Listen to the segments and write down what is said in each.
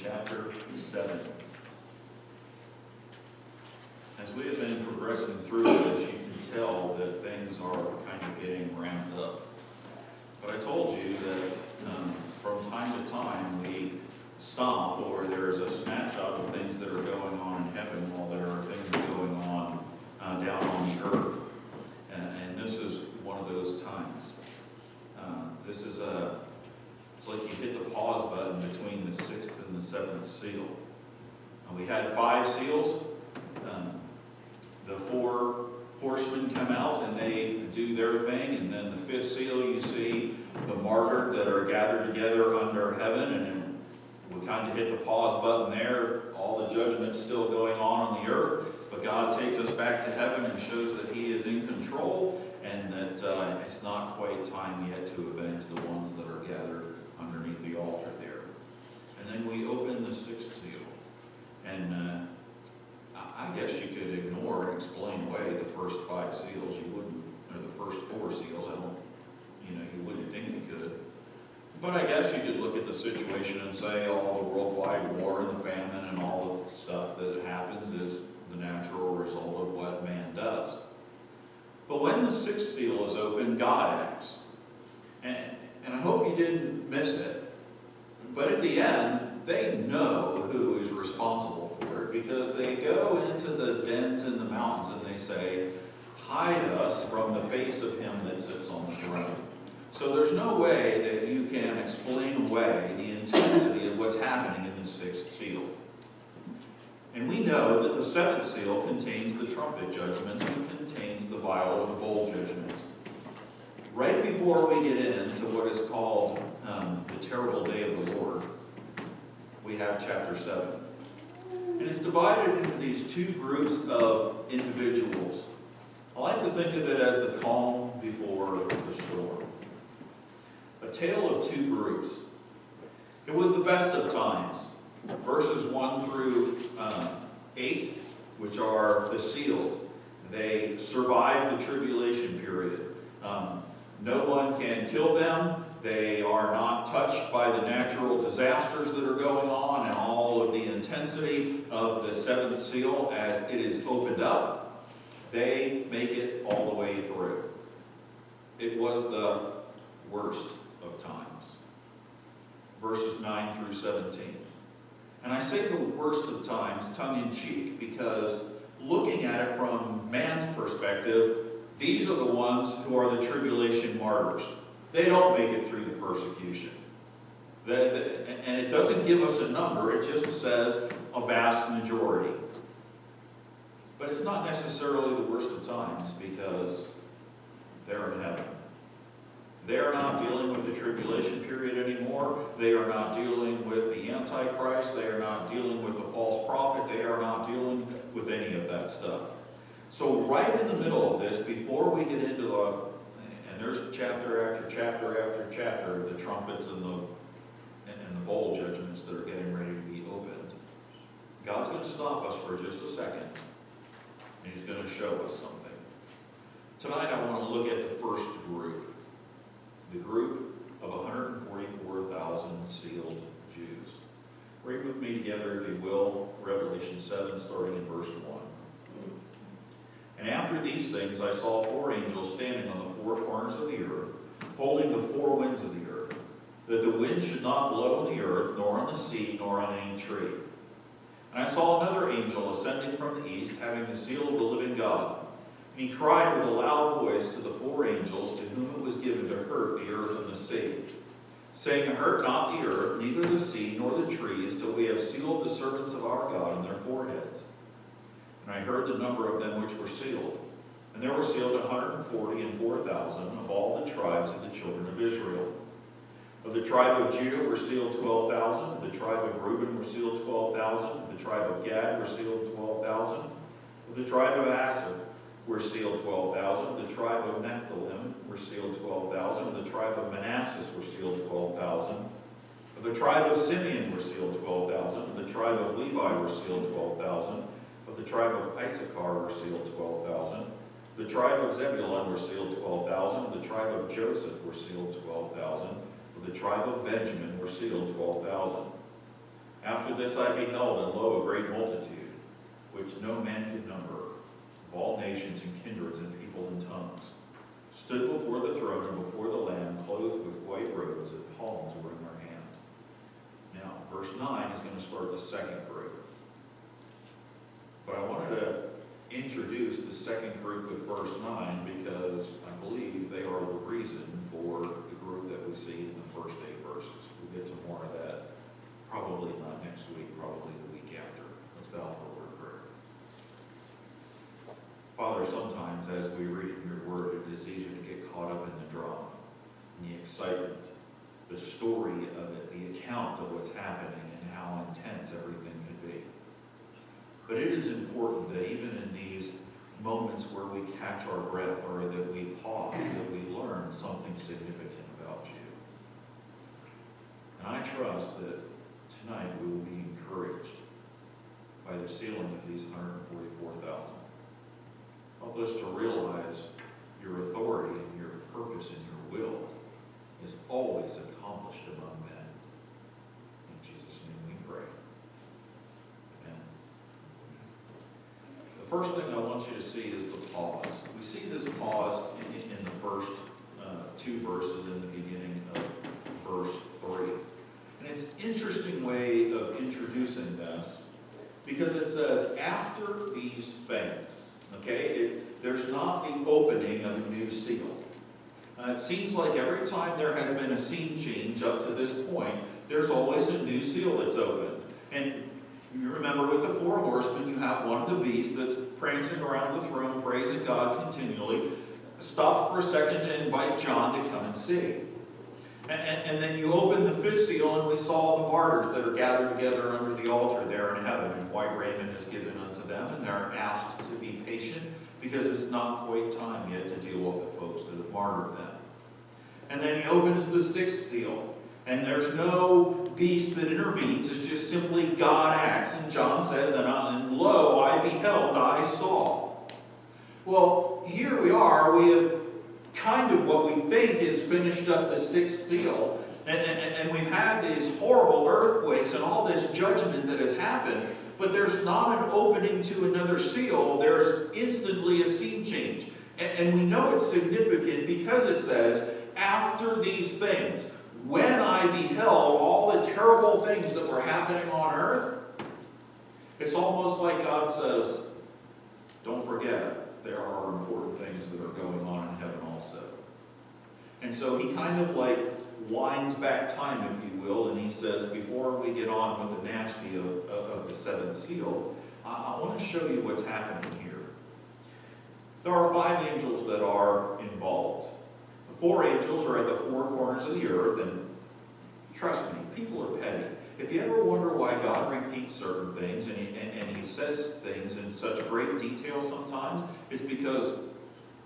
chapter 7. As we have been progressing through this, you can tell that things are kind of getting ramped up. But I told you that from time to time we stop, or there's a snapshot of things that are going on in heaven while there are things going on down on the earth. And this is one of those times. It's like you hit the pause button between the sixth and the seventh seal. We had 5 seals. The 4 horsemen come out and they do their thing, and then the 5th seal you see the martyred that are gathered together under heaven, and then we kind of hit the pause button there. All the judgment's still going on the earth, but God takes us back to heaven and shows that He is in control, and that it's not quite time yet to avenge the ones that are gathered underneath the altar there. And then we open the 6th seal, and I guess you could ignore and explain away the first 5 seals. You wouldn't, or the first 4 seals. You wouldn't think you could. But I guess you could look at the situation and say all the worldwide war and the famine and all the stuff that happens is the natural result of what man does. But when the 6th seal is opened, God acts. And I hope you didn't miss it. But at the end, they know who is responsible for it, because they go into the dens in the mountains and they say, hide us from the face of Him that sits on the throne. So there's no way that you can explain away the intensity of what's happening in the 6th seal. And we know that the 7th seal contains the trumpet judgments and contains the vial of the bowl judgments. Right before we get into what is called the terrible day of the Lord, we have chapter 7. And it's divided into these 2 groups of individuals. I like to think of it as the calm before the storm. A tale of 2 groups. It was the best of times. Verses 1 through 8, which are the sealed. They survived the tribulation period. No one can kill them. They are not touched by the natural disasters that are going on and all of the intensity of the 7th seal as it is opened up. They make it all the way through. It was the worst of times. Verses 9 through 17. And I say the worst of times tongue-in-cheek because looking at it from man's perspective, these are the ones who are the tribulation martyrs. They don't make it through the persecution. And it doesn't give us a number, it just says a vast majority. But it's not necessarily the worst of times because they're in heaven. They are not dealing with the tribulation period anymore. They are not dealing with the Antichrist. They are not dealing with the false prophet. They are not dealing with any of that stuff. So right in the middle of this, before we get into and there's chapter after chapter after chapter, the trumpets and the bowl judgments that are getting ready to be opened, God's going to stop us for just a second, and He's going to show us something. Tonight I want to look at the first group, the group of 144,000 sealed Jews. Read with me together, if you will, Revelation 7, starting in verse 1. And after these things I saw 4 angels standing on the 4 corners of the earth, holding the 4 winds of the earth, that the wind should not blow on the earth, nor on the sea, nor on any tree. And I saw another angel ascending from the east, having the seal of the living God. And he cried with a loud voice to the 4 angels to whom it was given to hurt the earth and the sea, saying, hurt not the earth, neither the sea, nor the trees, till we have sealed the servants of our God in their foreheads. And I heard the number of them which were sealed. And there were sealed 144,000 of all the tribes of the children of Israel. Of the tribe of Judah were sealed 12,000. Of the tribe of Reuben were sealed 12,000. Of the tribe of Gad were sealed 12,000. Of the tribe of Asher were sealed 12,000. Of the tribe of Nephthalim were sealed 12,000. Of the tribe of Manasseh were sealed 12,000. Of the tribe of Simeon were sealed 12,000. Of the tribe of Levi were sealed 12,000. Of the tribe of Issachar were sealed 12,000. The tribe of Zebulun were sealed 12,000. Of the tribe of Joseph were sealed 12,000. Of the tribe of Benjamin were sealed 12,000. After this I beheld, and lo, a great multitude, which no man could number, of all nations and kindreds and people and tongues, stood before the throne and before the Lamb, clothed with white robes, and palms were in their hand. Now, verse 9 is going to start the second group. But I wanted to introduce the second group with verse 9 because I believe they are the reason for the group that we see in the first 8 verses. We'll get to more of that probably not next week, probably the week after. Let's bow for a word of prayer. Father, sometimes as we read in your word, it is easy to get caught up in the drama, in the excitement, the story of it, the account of what's happening and how intense everything can be. But it is important that even in these moments where we catch our breath or that we pause, that we learn something significant about you. And I trust that tonight we will be encouraged by the sealing of these 144,000. Help us to realize your authority and your purpose and your will is always accomplished among men. In Jesus' name we pray. Amen. The first thing I want you to see is the pause. We see this pause in the first 2 verses in the beginning of verse 3. And it's an interesting way of introducing this because it says, after these things. Okay? There's not the opening of a new seal. It seems like every time there has been a scene change up to this point, there's always a new seal that's opened. And you remember with the 4 horsemen, you have one of the beasts that's prancing around the throne, praising God continually. Stop for a second to invite John to come and see. And then you open the 5th seal, and we saw the martyrs that are gathered together under the altar there in heaven, and white raiment is given unto them, and they're asked to be patient because it's not quite time yet to deal with the folks that have martyred them. And then he opens the 6th seal, and there's no beast that intervenes. It's just simply God acts, and John says, and lo, I beheld, I saw. Well, here we are. We have kind of what we think is finished up the 6th seal, and we've had these horrible earthquakes and all this judgment that has happened, but there's not an opening to another seal. There's instantly a scene change. And we know it's significant because it says, after these things, when I beheld all the terrible things that were happening on earth, it's almost like God says, don't forget, there are important things that are going on in heaven also. And so he kind of like winds back time, if you will, and he says, before we get on with the nasty of the 7th seal, I want to show you what's happening here. There are 5 angels that are involved. The 4 angels are at the 4 corners of the earth, and trust me, people are petty. If you ever wonder why God repeats certain things and he says things in such great detail sometimes, it's because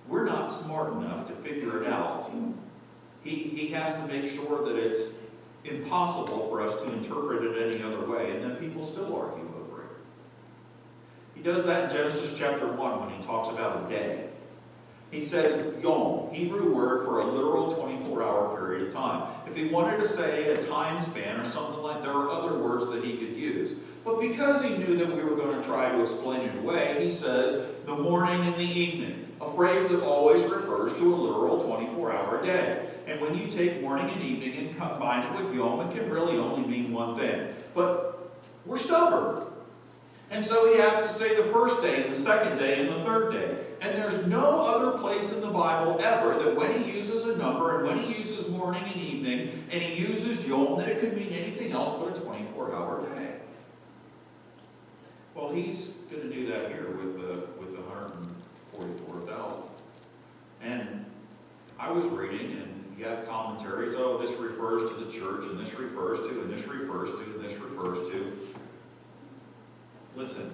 we're not smart enough to figure it out. He has to make sure that it's impossible for us to interpret it any other way, and then people still argue over it. He does that in Genesis chapter 1 when he talks about a day. He says yom, Hebrew word for a literal 24-hour period of time. If he wanted to say a time span or something like, there are other words that he could use. But because he knew that we were going to try to explain it away, he says the morning and the evening, a phrase that always refers to a literal 24-hour day. And when you take morning and evening and combine it with yom, it can really only mean one thing. But we're stubborn. And so he has to say the first day, and the second day, and the third day. And there's no other place in the Bible ever that when he uses a number, and when he uses morning and evening, and he uses yom, that it could mean anything else but a 24-hour day. Well, he's going to do that here with the 144,000. And I was reading, and you have commentaries, oh, this refers to the church, and this refers to, and this refers to, and this refers to. Listen,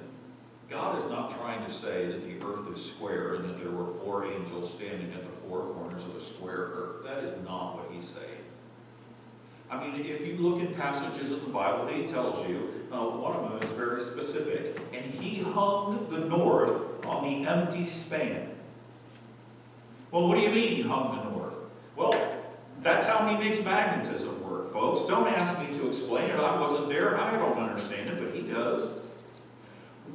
God is not trying to say that the earth is square and that there were 4 angels standing at the 4 corners of the square earth. That is not what he's saying. I mean, if you look in passages in the Bible, he tells you, one of them is very specific, and he hung the north on the empty span. Well, what do you mean he hung the north? Well, that's how he makes magnetism work. folks. Don't ask me to explain it. I wasn't there and I don't understand it, but he does.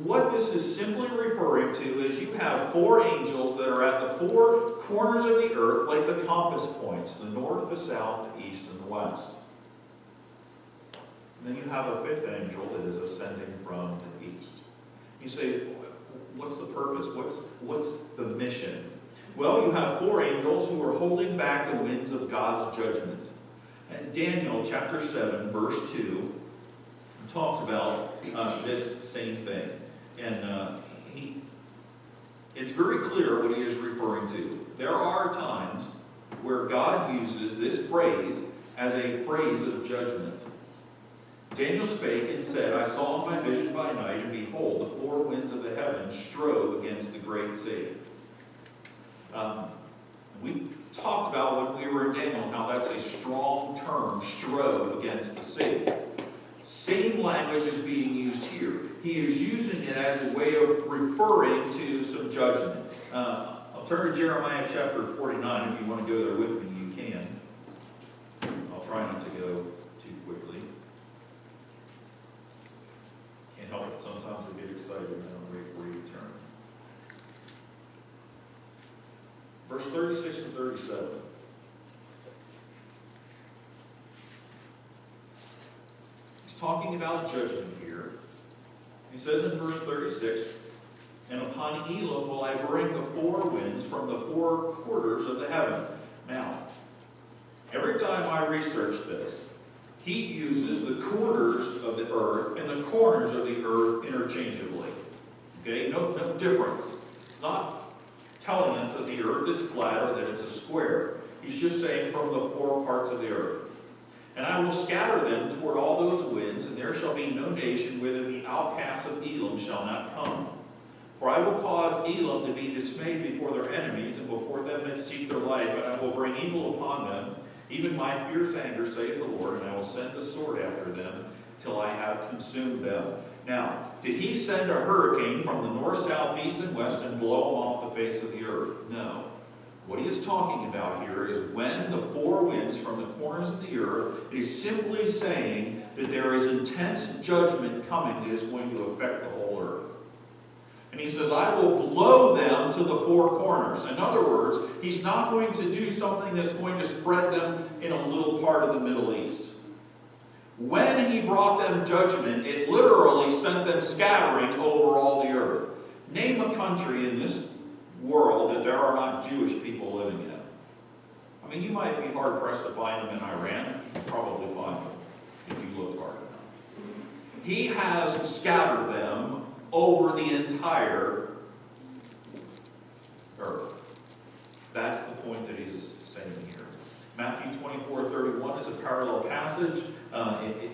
What this is simply referring to is you have four angels that are at the four corners of the earth like the compass points, the north, the south, the east, and the west. And then you have a fifth angel that is ascending from the east. You say, what's the purpose? What's the mission? Well, you have four angels who are holding back the winds of God's judgment. And Daniel chapter 7, verse 2, talks about this same thing. And it's very clear what he is referring to. There are times where God uses this phrase as a phrase of judgment. Daniel spake and said, I saw in my vision by night, and behold, the four winds of the heavens strove against the great sea. We talked about when we were in Daniel how that's a strong term, strove against the sea. Same language is being used here. He is using it as a way of referring to some judgment. I'll turn to Jeremiah chapter 49. If you want to go there with me, you can. I'll try not to go too quickly. Can't help it. Sometimes I get excited and I don't wait for you to turn. Verse 36 and 37. He's talking about judgment here. He says in verse 36, and upon Elam will I bring the four winds from the four quarters of the heaven. Now, every time I research this, he uses the quarters of the earth and the corners of the earth interchangeably. Okay, no difference. It's not telling us that the earth is flat or that it's a square. He's just saying from the four parts of the earth. And I will scatter them toward all those winds, and there shall be no nation whither the outcasts of Elam shall not come. For I will cause Elam to be dismayed before their enemies, and before them that seek their life, and I will bring evil upon them, even my fierce anger, saith the Lord, and I will send the sword after them, till I have consumed them. Now, did he send a hurricane from the north, south, east, and west, and blow them off the face of the earth? No. What he is talking about here is when the four winds from the corners of the earth, it is simply saying that there is intense judgment coming that is going to affect the whole earth. And he says, I will blow them to the four corners. In other words, he's not going to do something that's going to spread them in a little part of the Middle East. When he brought them judgment, it literally sent them scattering over all the earth. Name a country in this world that there are not Jewish people living in. I mean, you might be hard-pressed to find them in Iran. You'll probably find them if you look hard enough. He has scattered them over the entire earth. That's the point that he's saying here. Matthew 24:31 is a parallel passage.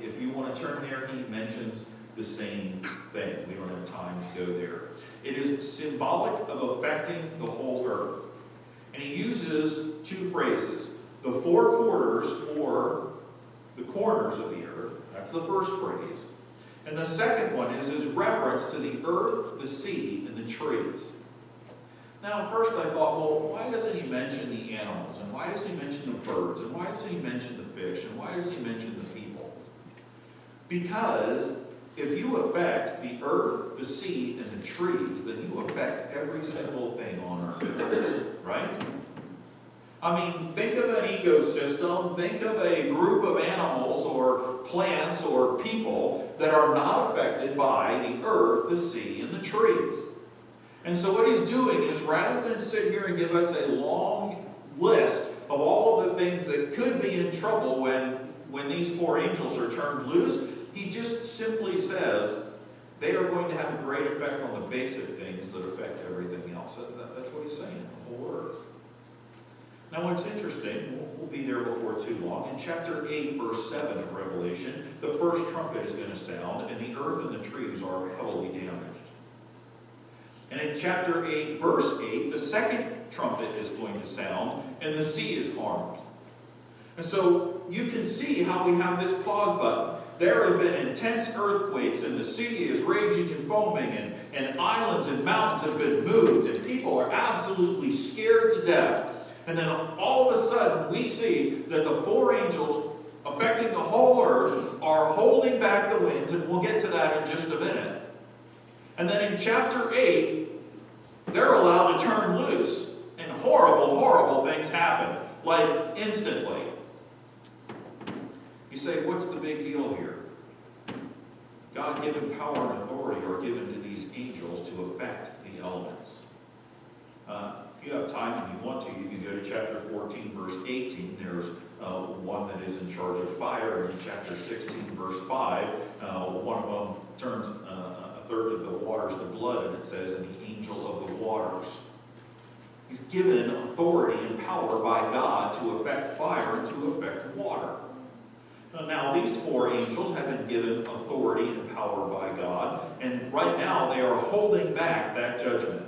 If you want to turn there, he mentions the same thing. We don't have time to go there. It is symbolic of affecting the whole earth. And he uses two phrases. The four quarters, or the corners of the earth. That's the first phrase. And the second one is his reference to the earth, the sea, and the trees. Now, at first I thought, well, why doesn't he mention the animals? And why does he mention the birds? And why does he mention the fish? And why does he mention the people? Because if you affect the earth, the sea, and the trees, then you affect every single thing on earth. Right? I mean, think of an ecosystem, think of a group of animals or plants or people that are not affected by the earth, the sea, and the trees. And so what he's doing is, rather than sit here and give us a long list of all of the things that could be in trouble when these four angels are turned loose, he just simply says they are going to have a great effect on the basic things that affect everything else. That's what he's saying, the whole earth. Now what's interesting, we'll be there before too long, in chapter 8, verse 7 of Revelation, the first trumpet is going to sound, and the earth and the trees are heavily damaged. And in chapter 8, verse 8, the second trumpet is going to sound, and the sea is harmed. And so you can see how we have this pause button. There have been intense earthquakes, and the sea is raging and foaming, and islands and mountains have been moved, and people are absolutely scared to death. And then all of a sudden, we see that the four angels affecting the whole earth, are holding back the winds, and we'll get to that in just a minute. And then in chapter 8, they're allowed to turn loose, and horrible, horrible things happen, like instantly. You say, what's the big deal here? God-given power and authority are given to these angels to affect the elements. If you have time and you want to, you can go to chapter 14, verse 18. There's one that is in charge of fire. And in chapter 16, verse 5, one of them turns a third of the waters to blood, and it says, "And the angel of the waters." He's given authority and power by God to affect fire and to affect water. Now, these 4 angels have been given authority and power by God, and right now they are holding back that judgment.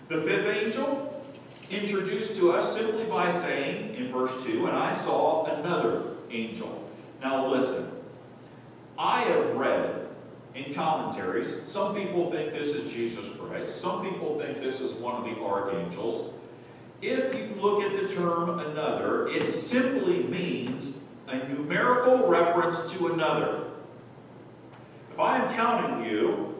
The 5th angel, introduced to us simply by saying, in verse 2, "And I saw another angel." Now listen, I have read in commentaries, some people think this is Jesus Christ, some people think this is one of the archangels. If you look at the term "another," it simply means a numerical reference to another. If I am counting you,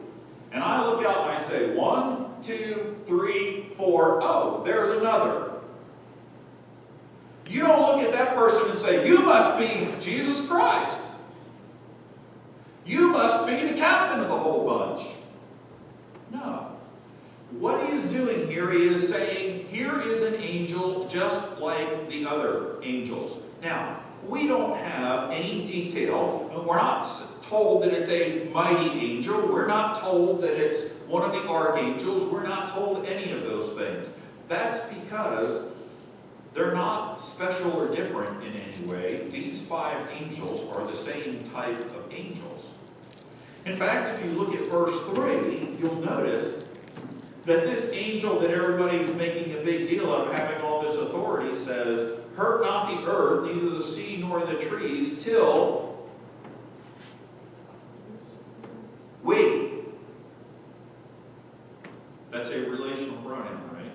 and I look out and I say 1, 2, 3, 4, oh, there's another. You don't look at that person and say, you must be Jesus Christ. You must be the captain of the whole bunch. No. What he is doing here, he is saying, here is an angel just like the other angels. Now, we don't have any detail. We're not told that it's a mighty angel. We're not told that it's one of the archangels. We're not told any of those things. That's because they're not special or different in any way. These 5 angels are the same type of angels. In fact, if you look at verse 3, you'll notice that this angel that everybody's making a big deal of having all this authority says, "Hurt not the earth, neither the sea nor the trees, till we." That's a relational pronoun, right?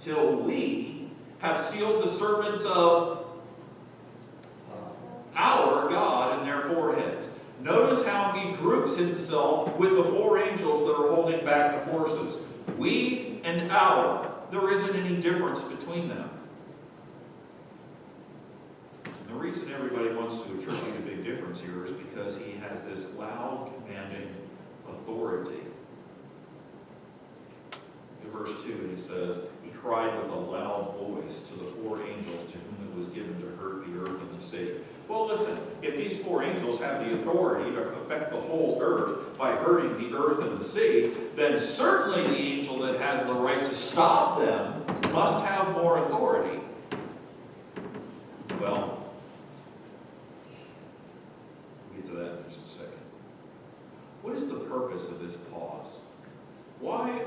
"Till we have sealed the servants of our God in their foreheads." Notice how he groups himself with the 4 angels that are holding back the forces. We and our. There isn't any difference between them. And the reason everybody wants to attribute a big difference here is because he has this loud, commanding authority. In verse 2, he says, "He cried with a loud voice to the 4 angels to whom it was given to hurt the earth and the sea." Well, listen, if these 4 angels have the authority to affect the whole earth by hurting the earth and the sea, then certainly the angel that has the right to stop them must have more authority. Well, we'll get to that in just a second. What is the purpose of this pause? Why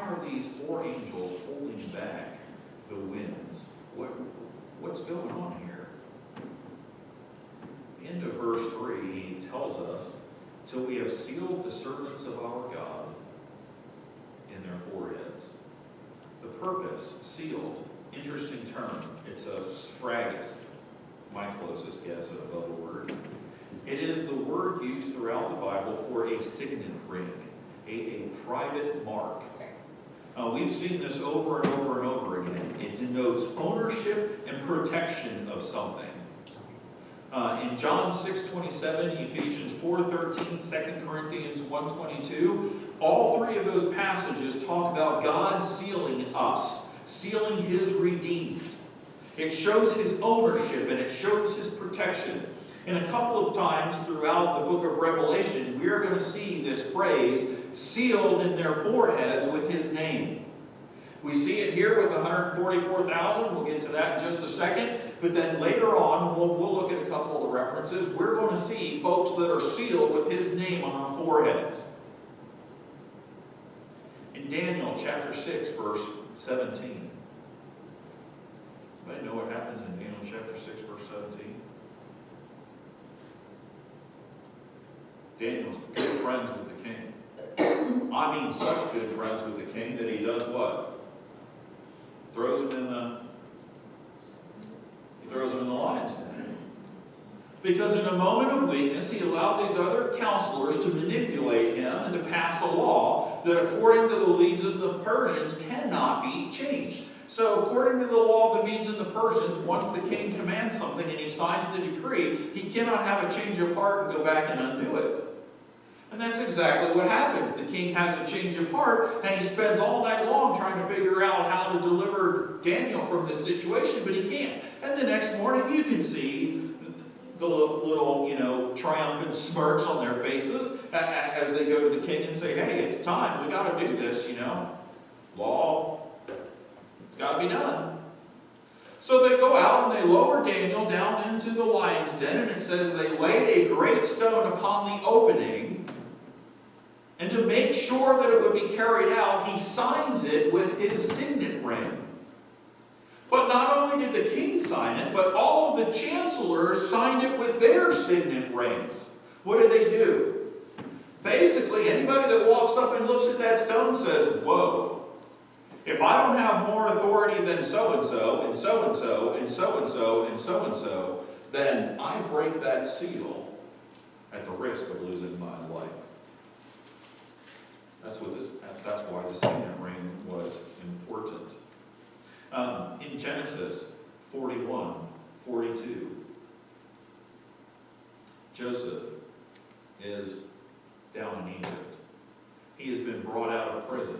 are these 4 angels holding back the winds? What's going on here? Into verse 3, he tells us, "Till we have sealed the servants of our God in their foreheads." The purpose, sealed, interesting term. It's a sphragis, my closest guess at a Bible word. It is the word used throughout the Bible for a signet ring, a private mark. We've seen this over and over and over again. It denotes ownership and protection of something. In John 6:27, Ephesians 4:13, 2 Corinthians 1:22, all 3 of those passages talk about God sealing us, sealing his redeemed. It shows his ownership and it shows his protection. And a couple of times throughout the book of Revelation, we are going to see this phrase, "sealed in their foreheads with his name." We see it here with 144,000. We'll get to that in just a second. But then later on, we'll look at a couple of references. We're going to see folks that are sealed with his name on our foreheads. In Daniel chapter 6, verse 17. Anybody know what happens in Daniel chapter 6, verse 17? Daniel's good friends with the king. I mean, such good friends with the king that he does what? Throws him throws him in the lion's den. Because in a moment of weakness, he allowed these other counselors to manipulate him and to pass a law that, according to the Medes and the Persians, cannot be changed. So according to the law of the Medes and the Persians, once the king commands something and he signs the decree, he cannot have a change of heart and go back and undo it. And that's exactly what happens. The king has a change of heart, and he spends all night long trying to figure out how to deliver Daniel from this situation, but he can't. And the next morning, you can see the little, triumphant smirks on their faces as they go to the king and say, hey, it's time. We got to do this, Law, it's got to be done. So they go out and they lower Daniel down into the lion's den, and it says they laid a great stone upon the opening. And to make sure that it would be carried out, he signs it with his signet ring. But not only did the king sign it, but all of the chancellors signed it with their signet rings. What did they do? Basically, anybody that walks up and looks at that stone says, whoa, if I don't have more authority than so-and-so, and so-and-so, and so-and-so, and so-and-so, then I break that seal at the risk of losing my life. That's why the signet ring was important. In Genesis 41:42, Joseph is down in Egypt. He has been brought out of prison,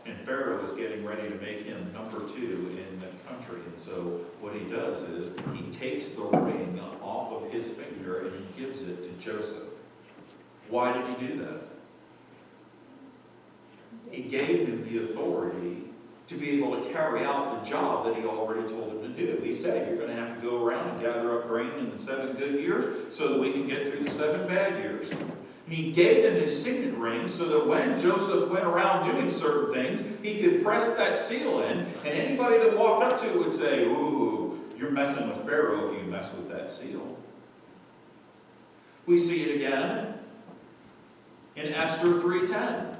and Pharaoh is getting ready to make him number 2 in the country. And so what he does is he takes the ring off of his finger and he gives it to Joseph. Why did he do that? He gave him the authority to be able to carry out the job that he already told him to do. He said, you're going to have to go around and gather up grain in the 7 good years so that we can get through the 7 bad years. And he gave them his signet ring so that when Joseph went around doing certain things, he could press that seal in, and anybody that walked up to it would say, ooh, you're messing with Pharaoh if you mess with that seal. We see it again in Esther 3:10.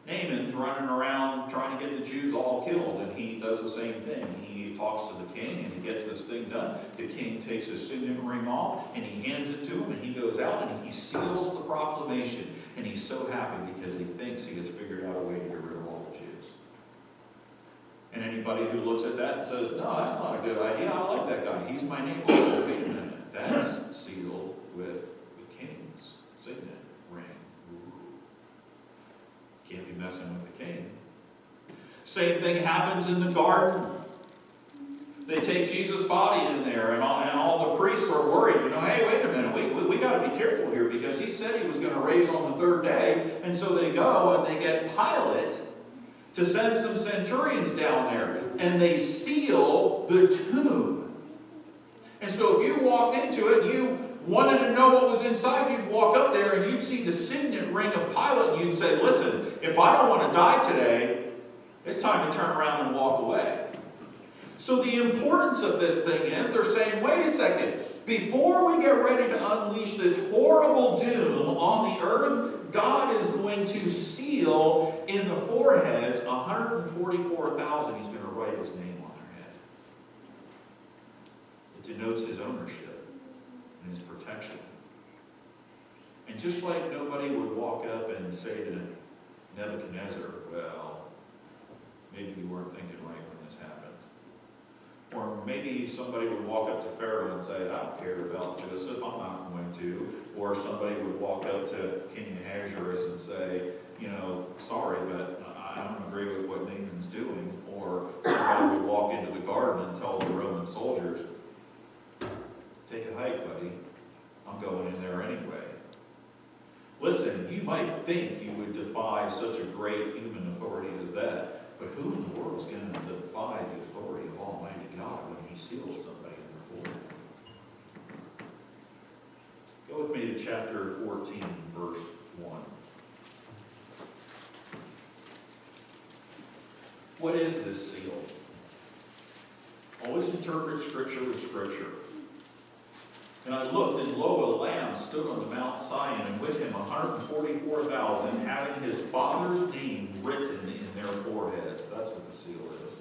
Haman's running around trying to get the Jews all killed, and he does the same thing. He talks to the king, and he gets this thing done. The king takes his signet ring off, and he hands it to him, and he goes out, and he seals the proclamation. And he's so happy because he thinks he has figured out a way to get rid of all the Jews. And anybody who looks at that and says, no, that's not a good idea, I like that guy, he's my neighbor. Oh, wait a minute, that's sealed with the king's signet ring. Can't be messing with the king. Same thing happens in the garden. They take Jesus' body in there, and all the priests are worried. Hey, wait a minute, we got to be careful here because he said he was going to raise on the 3rd day. And so they go and they get Pilate to send some centurions down there, and they seal the tomb. And so if you walked into it, you wanted to know what was inside, you'd walk up there and you'd see the signet ring of Pilate, and you'd say, listen, if I don't want to die today, it's time to turn around and walk away. So the importance of this thing is, they're saying, wait a second, before we get ready to unleash this horrible doom on the earth, God is going to seal in the foreheads 144,000. He's going to write his name on their head. It denotes his ownership and his protection. And just like nobody would walk up and say to Nebuchadnezzar, well, maybe you weren't thinking right when this happened. Or maybe somebody would walk up to Pharaoh and say, I don't care about Joseph, I'm not going to. Or somebody would walk up to King Ahasuerus and say, sorry, but I don't agree with what Naaman's doing. Or somebody would walk into the garden and tell the Roman soldiers, take a hike, buddy. I'm going in there anyway. Listen, you might think you would defy such a great human authority as that, but who in the world is going to defy the authority of Almighty God when he seals somebody in their forehead? Go with me to chapter 14, verse 1. What is this seal? Always interpret Scripture with Scripture. And I looked, and lo, a lamb stood on the Mount Zion, and with him 144,000, having his father's name written in their foreheads. That's what the seal is.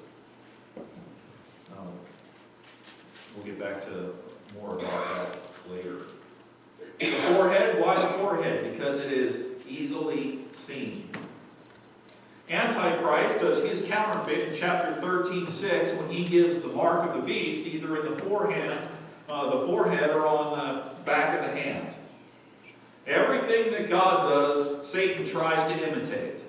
We'll get back to more about that later. The forehead, why the forehead? Because it is easily seen. Antichrist does his counterfeit in chapter 13:6 when he gives the mark of the beast either in the forehead or on the back of the hand. Everything that God does, Satan tries to imitate.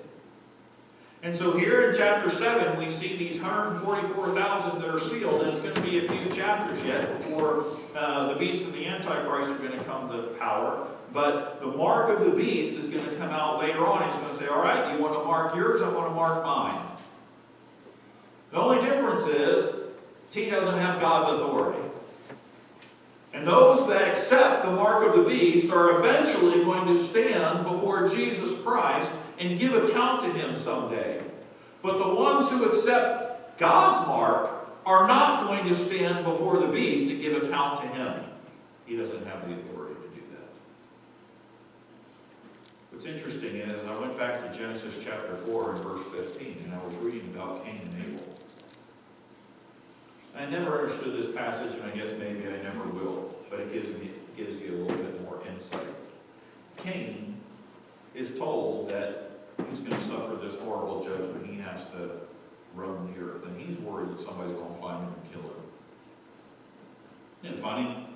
And so here in chapter 7, we see these 144,000 that are sealed, and it's going to be a few chapters yet before the beast and the Antichrist are going to come to power. But the mark of the beast is going to come out later on. He's going to say, all right, you want to mark yours, I want to mark mine. The only difference is, he doesn't have God's authority. And those that accept the mark of the beast are eventually going to stand before Jesus Christ and give account to him someday. But the ones who accept God's mark are not going to stand before the beast to give account to him. He doesn't have the authority to do that. What's interesting is, I went back to Genesis chapter 4 and verse 15, and I was reading about Cain and Abel. I never understood this passage, and I guess maybe I never will, but it gives you a little bit more insight. Cain is told that he's going to suffer this horrible judgment. He has to roam the earth, and he's worried that somebody's going to find him and kill him. Isn't it funny?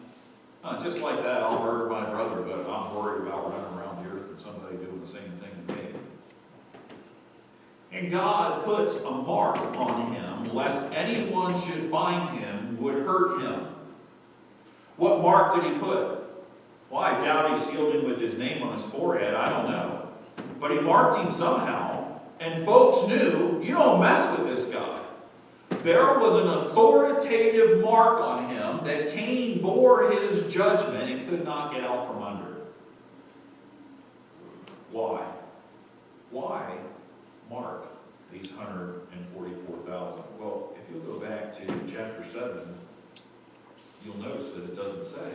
Just like that, I'll murder my brother, but I'm worried about running around the earth and somebody doing the same thing to me. And God puts a mark on him, lest anyone should find him would hurt him. What mark did he put? Well, I doubt he sealed him with his name on his forehead. I don't know. But he marked him somehow. And folks knew, you don't mess with this guy. There was an authoritative mark on him that Cain bore his judgment and could not get out from under. Why? Why mark these 144,000? Well, if you'll go back to chapter 7, you'll notice that it doesn't say.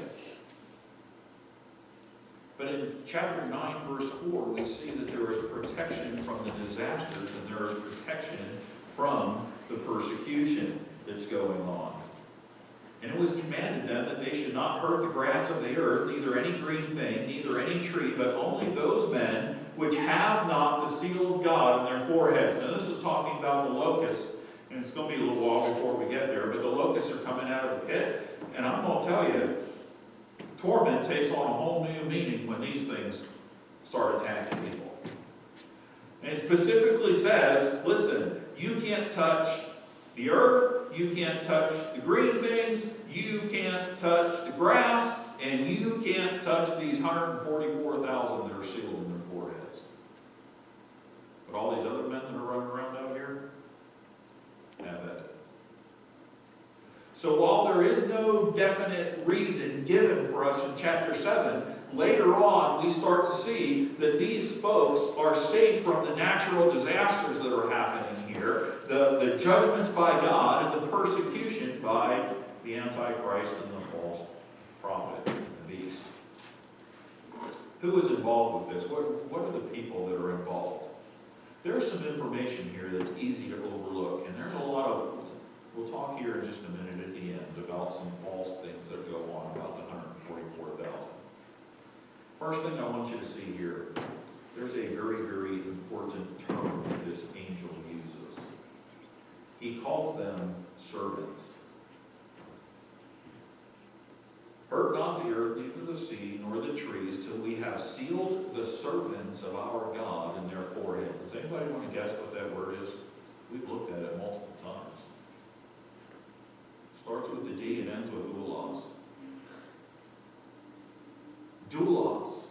But in chapter 9, verse 4, we see that there is protection from the disasters and there is protection from the persecution that's going on. And it was commanded them that they should not hurt the grass of the earth, neither any green thing, neither any tree, but only those men which have not the seal of God in their foreheads. Now this is talking about the locusts, and it's going to be a little while before we get there, but the locusts are coming out of the pit. And I'm going to tell you, torment takes on a whole new meaning when these things start attacking people. And it specifically says, listen, you can't touch the earth, you can't touch the green things, you can't touch the grass, and you can't touch these 144,000 that are sealed in their foreheads. But all these other men that are running around out here, have at it. So while there is no definite reason given for us in chapter 7, later on we start to see that these folks are safe from the natural disasters that are happening here, the judgments by God and the persecution by the Antichrist and the false prophet, the beast. Who is involved with this? What are the people that are involved? There's some information here that's easy to overlook, and there's a lot of, we'll talk here in just a minute at the end about some false things that go on about the 144,000. First thing I want you to see here, there's a very, very important term that this angel uses. He calls them servants. Hurt not the earth, neither the sea, nor the trees, till we have sealed the servants of our God in their forehead. Does anybody want to guess what that word is? We've looked at it multiple times. Starts with the D and ends with doulos. Doulos.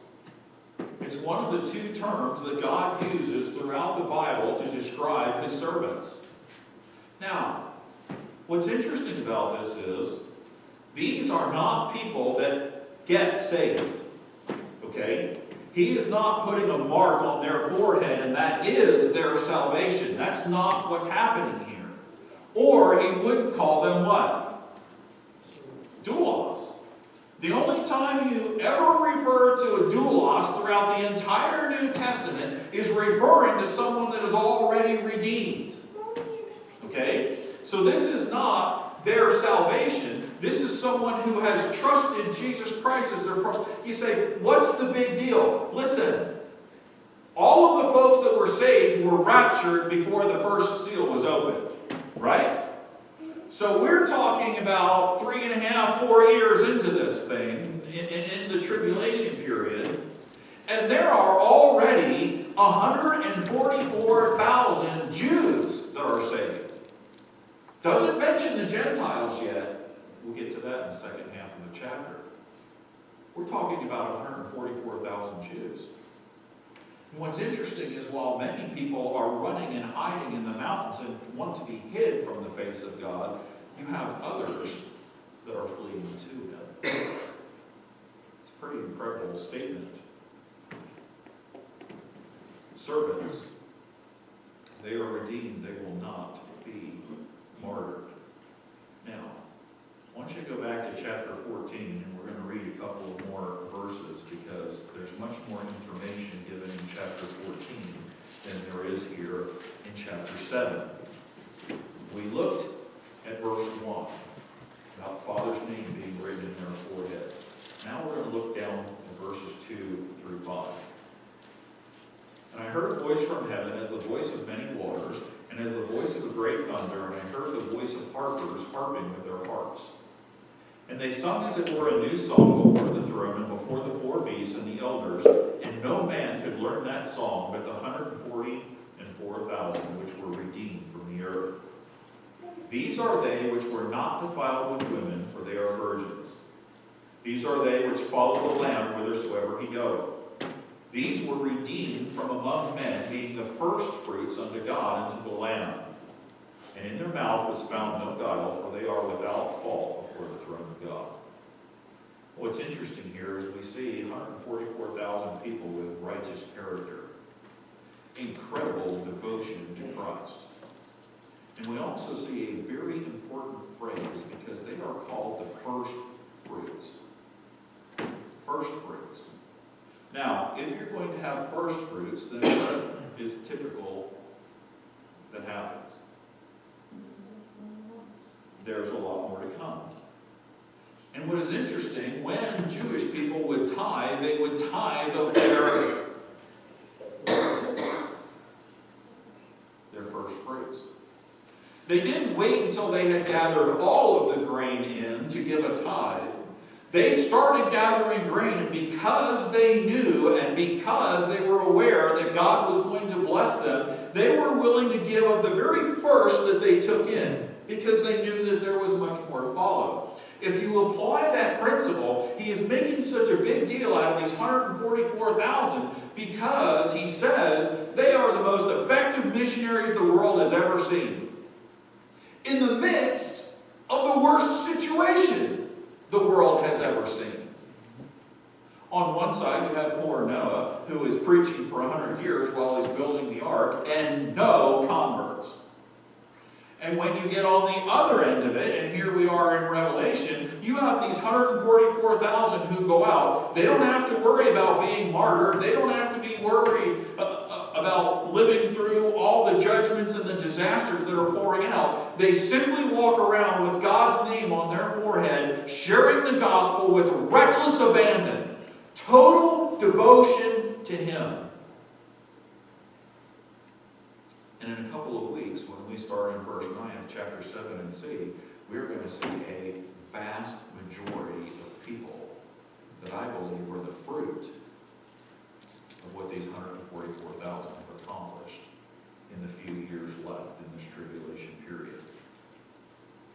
It's one of the two terms that God uses throughout the Bible to describe his servants. Now, what's interesting about this is, these are not people that get saved. Okay? He is not putting a mark on their forehead and that is their salvation. That's not what's happening here. Or he wouldn't call them what? Doulos. The only time you ever refer to a doulos throughout the entire New Testament is referring to someone that is already redeemed. Okay? So this is not their salvation. This is someone who has trusted Jesus Christ as their person. You say, what's the big deal? Listen, all of the folks that were saved were raptured before the first seal was opened. Right? So we're talking about 3.5, 4 years into this thing, in the tribulation period, and there are already 144,000 Jews that are saved. Doesn't mention the Gentiles yet. We'll get to that in the second half of the chapter. We're talking about 144,000 Jews. And what's interesting is while many people are running and hiding in the mountains and want to be hid from the face of God, you have others that are fleeing to Him. It's a pretty incredible statement. Servants, they are redeemed, they will not be martyred. Now, I want you to go back to chapter 14, and we're going to read a couple of more verses because there's much more information given in chapter 14 than there is here in chapter 7. We looked at verse 1 about Father's name being written in their foreheads. Now we're going to look down at verses 2 through 5. And I heard a voice from heaven as the voice of many waters, and as the voice of a great thunder, and I heard the voice of harpers harping with their harps. And they sung as it were a new song before the throne and before the 4 beasts and the elders, and no man could learn that song but the 144,000 which were redeemed from the earth. These are they which were not defiled with women, for they are virgins. These are they which follow the Lamb whithersoever he goeth. These were redeemed from among men, being the first fruits unto God and to the Lamb. And in their mouth was found no guile, for they are without fault before the throne of God. What's interesting here is we see 144,000 people with righteous character. Incredible devotion to Christ. And we also see a very important phrase because they are called the first fruits. First fruits. Now, if you're going to have first fruits, then what is typical that happens? There's a lot more to come. And what is interesting, when Jewish people would tithe, they would tithe of their first fruits. They didn't wait until they had gathered all of the grain in to give a tithe. They started gathering grain, and because they knew and because they were aware that God was going to bless them, they were willing to give of the very first that they took in, because they knew that there was much more to follow. If you apply that principle, he is making such a big deal out of these 144,000 because he says they are the most effective missionaries the world has ever seen. In the midst of the worst situation the world has ever seen. On one side, you have poor Noah, who is preaching for 100 years while he's building the ark, and no converts. And when you get on the other end of it, and here we are in Revelation, you have these 144,000 who go out. They don't have to worry about being martyred. They don't have to be worried about living through all the judgments and the disasters that are pouring out. They simply walk around with God's name on their forehead, sharing the gospel with reckless abandon, total devotion to Him. And in a couple of weeks, when we start in verse 9 of chapter 7 and see, we're going to see a vast majority of people that I believe were the fruit of what these 144,000 have accomplished in the few years left in this tribulation period.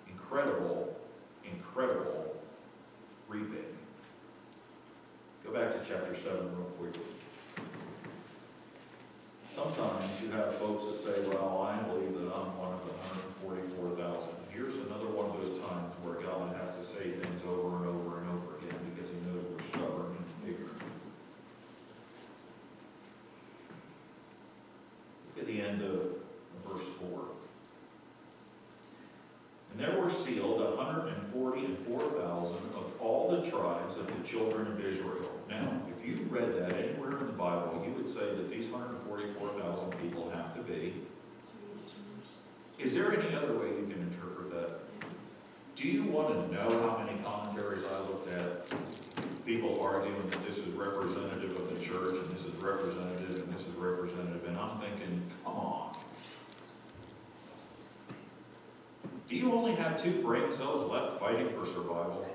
Incredible, incredible reaping. Go back to chapter 7 real quickly. Sometimes you have folks that say, well, I believe that I'm one of the 144,000. Here's another one of those times where God has to say things over and over and over again because He knows we're stubborn and ignorant. Look at the end of verse 4. And there were sealed 144,000 of all the tribes of the children of Israel. Now, if you read that anywhere in the Bible, you would say that these 144,000 people have to be. Is there any other way you can interpret that? Do Do you want to know how many commentaries I looked at? People arguing that this is representative of the church, and this is representative, and this is representative, and I'm thinking, come on. Do you only have 2 brain cells left fighting for survival?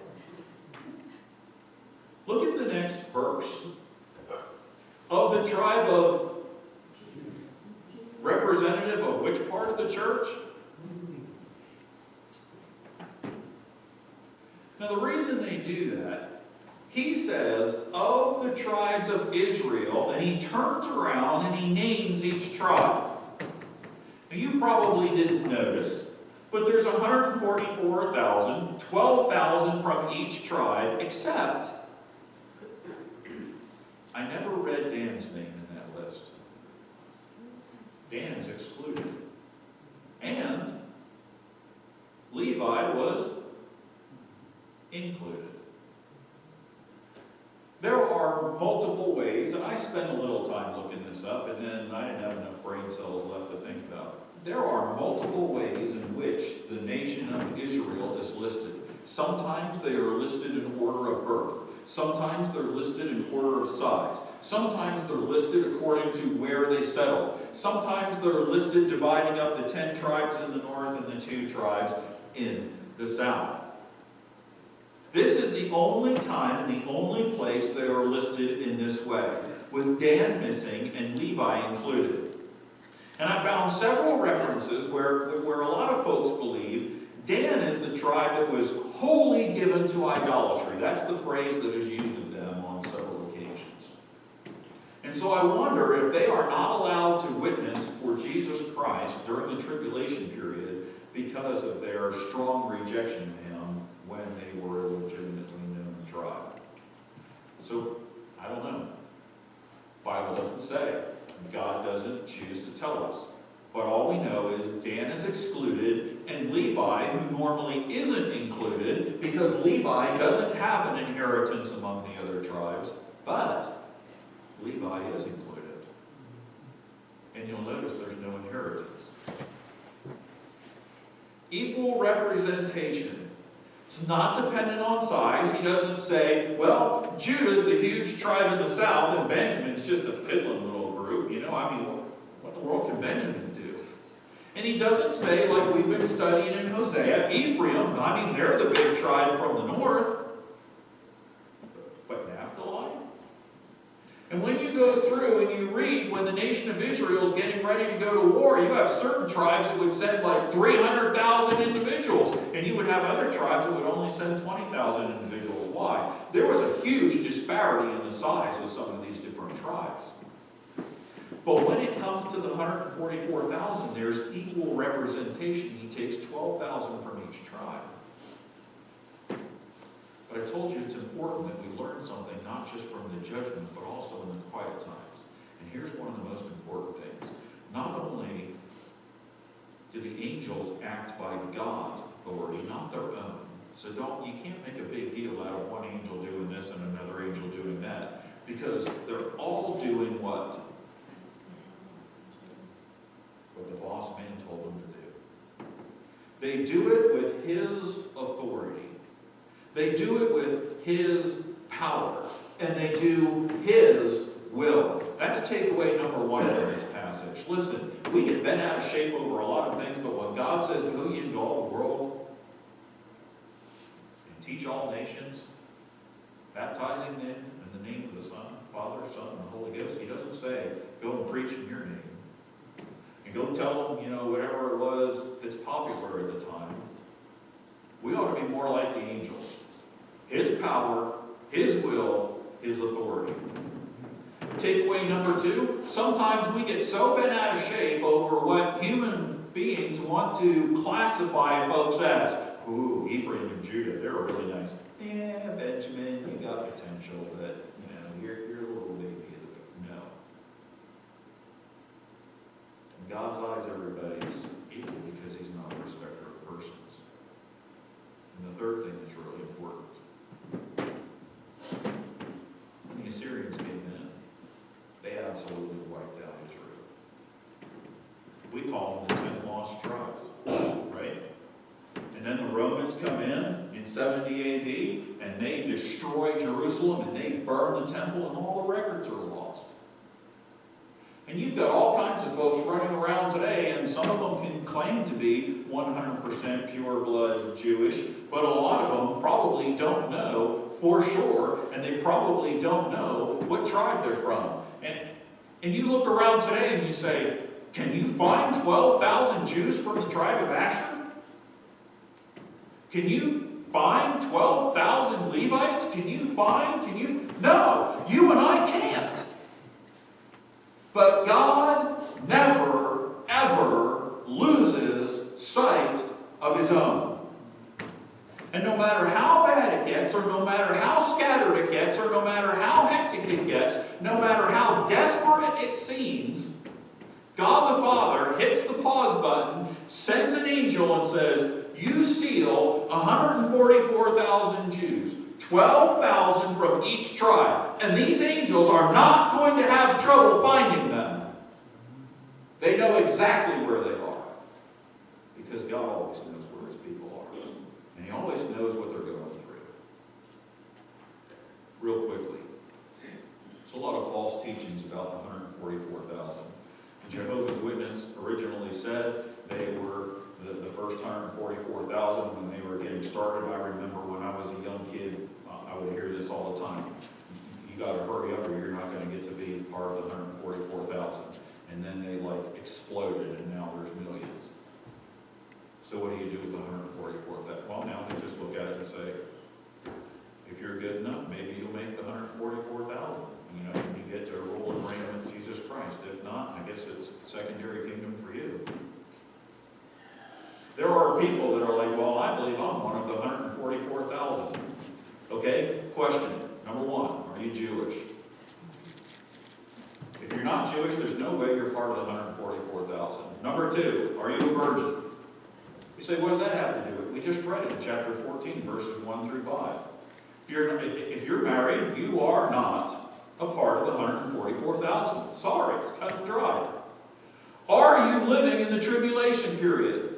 Look at the next verse. Of the tribe of, representative of which part of the church? Now the reason they do that, he says, of the tribes of Israel, and he turns around and he names each tribe. Now you probably didn't notice, but there's 144,000, 12,000 from each tribe, except I never read Dan's name in that list. Dan's excluded. And Levi was included. There are multiple ways, and I spent a little time looking this up, and then I didn't have enough brain cells left to think about it. There are multiple ways in which the nation of Israel is listed. Sometimes they are listed in order of birth. Sometimes they're listed in order of size. Sometimes they're listed according to where they settled. Sometimes they're listed dividing up the 10 tribes in the north and the 2 tribes in the south. This is the only time and the only place they are listed in this way, with Dan missing and Levi included. And I found several references where a lot of folks believe Dan is the tribe that was wholly given to idolatry. That's the phrase that is used of them on several occasions. And so I wonder if they are not allowed to witness for Jesus Christ during the tribulation period because of their strong rejection of him when they were a legitimately known tribe. So, I don't know. The Bible doesn't say. God doesn't choose to tell us. But all we know is Dan is excluded, and Levi, who normally isn't included, because Levi doesn't have an inheritance among the other tribes, but Levi is included. And you'll notice there's no inheritance. Equal representation. It's not dependent on size. He doesn't say, well, Judah's the huge tribe in the south, and Benjamin's just a piddling little group. You know, I mean, what in the world can Benjamin do? And he doesn't say, like we've been studying in Hosea, Ephraim, I mean, they're the big tribe from the north. But Naphtali? And when you go through and you read when the nation of Israel is getting ready to go to war, you have certain tribes that would send like 300,000 individuals. And you would have other tribes that would only send 20,000 individuals. Why? There was a huge disparity in the size of some of these different tribes. But when it comes to the 144,000, there's equal representation. He takes 12,000 from each tribe. But I told you it's important that we learn something not just from the judgment, but also in the quiet times. And here's one of the most important things. Not only do the angels act by God's authority, not their own. So you can't make a big deal out of one angel doing this and another angel doing that. Because they're all doing what the boss man told them to do. They do it with his authority. They do it with his power. And they do his will. That's takeaway number 1 in this passage. Listen, we get bent out of shape over a lot of things, but when God says, go ye into all the world and teach all nations, baptizing them in the name of the Son, Father, Son, and the Holy Ghost, he doesn't say, go and preach in your name. And go tell them, whatever it was that's popular at the time. We ought to be more like the angels. His power, his will, his authority. Takeaway number 2, sometimes we get so bent out of shape over what human beings want to classify folks as. Ooh, Ephraim and Judah, they're really nice. Yeah, Benjamin, you got potential, but, you're a little baby. No. In God's eyes, everybody's equal because he's not a respecter of persons. And the third thing that's really important. When the Assyrians came in, they absolutely wiped out Israel. We call them the 10 lost tribes, right? And then the Romans come in, 70 AD, and they destroy Jerusalem, and they burn the temple, and all the records are lost. And you've got all kinds of folks running around today, and some of them can claim to be 100% pure blood Jewish, but a lot of them probably don't know for sure, and they probably don't know what tribe they're from. And you look around today and you say, can you find 12,000 Jews from the tribe of Asher? Can you find 12,000 Levites? No, you and I can't. But God never, ever loses sight of his own. And no matter how bad it gets, or no matter how scattered it gets, or no matter how hectic it gets, no matter how desperate it seems, God the Father hits the pause button, sends an angel and says, you seal 144,000 Jews, 12,000 from each tribe. And these angels are not going to have trouble finding them. They know exactly where they are. Because God always knows where his people are. And he always knows what they're going through. Real quickly. There's a lot of false teachings about the 144,000. Jehovah's Witness originally said they were the first 144,000 when they were getting started. I remember when I was a young kid, I would hear this all the time. You got to hurry up or you're not going to get to be part of the 144,000. And then they exploded and now there's millions. So what do you do with the 144,000? Well, now they just look at it and say, if you're good enough, maybe you'll make the 144,000. You get to rule and reign with Jesus Christ. If not, I guess it's secondary kingdom for you. There are people that are like, well, I believe I'm one of the 144,000. Okay, question. Number one, are you Jewish? If you're not Jewish, there's no way you're part of the 144,000. Number two, are you a virgin? You say, what does that have to do with it? We just read it in chapter 14, verses 1 through 5. If you're married, you are not a part of the 144,000. Sorry, it's cut and dry. Are you living in the tribulation period?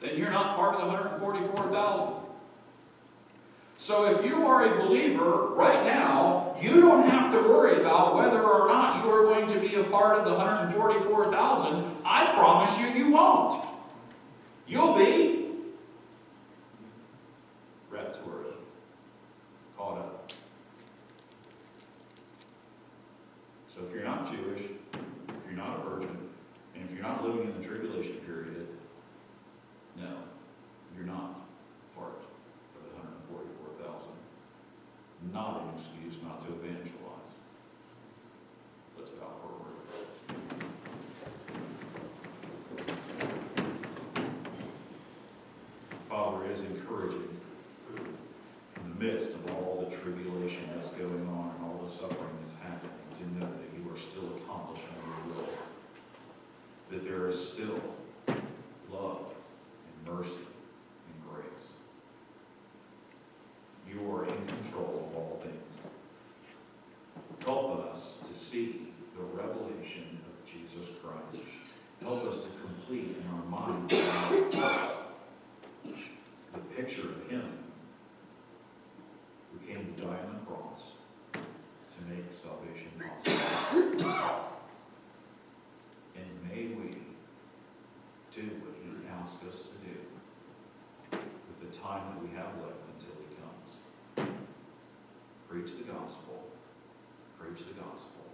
Then you're not part of the 144,000. So if you are a believer right now, you don't have to worry about whether or not you are going to be a part of the 144,000. I promise you, you won't. You'll be raptured, caught up. So if you're not Jewish, if you're not a virgin, and if you're not living in the tribulation period, no, you're not part of the 144,000. Not an excuse not to evangelize. Let's bow for a word. Father, it is encouraging in the midst of all the tribulation that's going on and all the suffering that's happening to know that you are still accomplishing your will. That there is still love and mercy and grace. You are in control of all things. Help us to see the revelation of Jesus Christ. Help us to complete in our minds and our heart the picture of him who came to die on the cross to make salvation possible. And may we do what he asked us to do with the time that we have left until he comes. Preach the gospel. Preach the gospel.